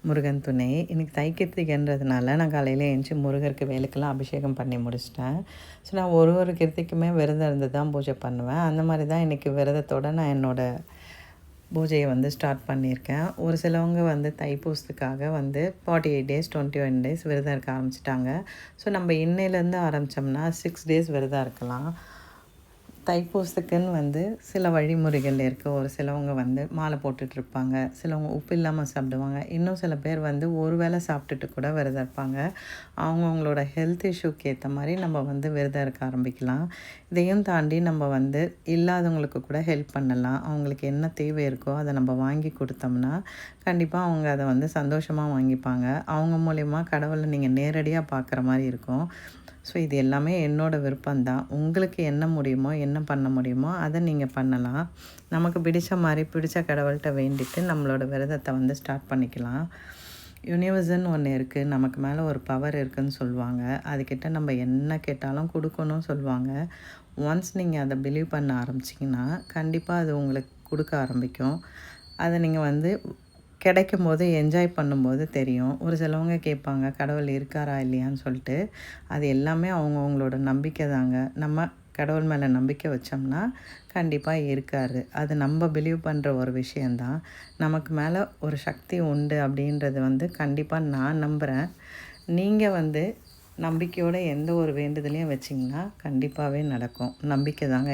முருகன் துணை. இன்றைக்கி தை கிருத்திகைன்றதுனால நான் காலையில் எழுந்துச்சி முருகருக்கு வேலுக்கெல்லாம் அபிஷேகம் பண்ணி முடிச்சிட்டேன். ஸோ நான் ஒரு கிருத்திக்குமே விரதம் இருந்து தான் பூஜை பண்ணுவேன். அந்த மாதிரி தான் இன்றைக்கி விரதத்தோடு நான் என்னோடய பூஜையை ஸ்டார்ட் பண்ணியிருக்கேன். ஒரு சிலவங்க தைப்பூசத்துக்காக 48 டேஸ் 21 டேஸ் விரதம் இருக்க ஆரம்பிச்சிட்டாங்க. ஸோ நம்ம இன்னையிலேருந்து ஆரம்பித்தோம்னா 6 டேஸ் விரதம் இருக்கலாம். தைப்பூசத்துக்குன்னு சில வழிமுறைகள் இருக்குது. ஒரு சிலவங்க மாலை போட்டுட்ருப்பாங்க, சிலவங்க உப்பு இல்லாமல் சாப்பிடுவாங்க, இன்னும் சில பேர் ஒரு வேளை சாப்பிட்டுட்டு கூட விரதம் இருப்பாங்க. அவங்கவுங்களோட ஹெல்த் இஷ்யூக்கு ஏற்ற மாதிரி நம்ம விரதம் இருக்க ஆரம்பிக்கலாம். இதையும் தாண்டி நம்ம இல்லாதவங்களுக்கு கூட ஹெல்ப் பண்ணலாம். அவங்களுக்கு என்ன தேவை இருக்கோ அதை நம்ம வாங்கி கொடுத்தோம்னா கண்டிப்பாக அவங்க அதை சந்தோஷமாக வாங்கிப்பாங்க. அவங்க மூலயமா கடவுளை நீங்கள் நேரடியாக பார்க்குற மாதிரி இருக்கும். ஸோ இது எல்லாமே என்னோடய விருப்பம்தான். உங்களுக்கு என்ன முடியுமோ என்ன பண்ண முடியுமோ அதை நீங்கள் பண்ணலாம். நமக்கு பிடித்த மாதிரி பிடிச்ச கடவுள்கிட்ட வேண்டிட்டு நம்மளோட விரதத்தை ஸ்டார்ட் பண்ணிக்கலாம். யூனிவர்ஸ்ன்னு ஒன்று இருக்குது, நமக்கு மேலே ஒரு பவர் இருக்குதுன்னு சொல்லுவாங்க. அதுக்கிட்ட நம்ம என்ன கேட்டாலும் கொடுக்கணும்னு சொல்லுவாங்க. ஒன்ஸ் நீங்கள் அதை பிலீவ் பண்ண ஆரம்பிச்சிங்கன்னா கண்டிப்பாக அது உங்களுக்கு கொடுக்க ஆரம்பிக்கும். அதை நீங்கள் கிடைக்கும்போது என்ஜாய் பண்ணும்போது தெரியும். ஒரு சிலவங்க கேட்பாங்க கடவுள் இருக்காரா இல்லையான்னு சொல்லிட்டு. அது எல்லாமே அவங்கவுங்களோட நம்பிக்கை தாங்க. நம்ம கடவுள் மேலே நம்பிக்கை வச்சோம்னா கண்டிப்பாக இருக்கார். அது நம்ம பிலீவ் பண்ணுற ஒரு விஷயந்தான். நமக்கு மேலே ஒரு சக்தி உண்டு அப்படின்றது கண்டிப்பாக நான் நம்புகிறேன். நீங்கள் நம்பிக்கையோடு எந்த ஒரு வேண்டுதலையும் வச்சிங்கன்னா கண்டிப்பாகவே நடக்கும். நம்பிக்கை தாங்க.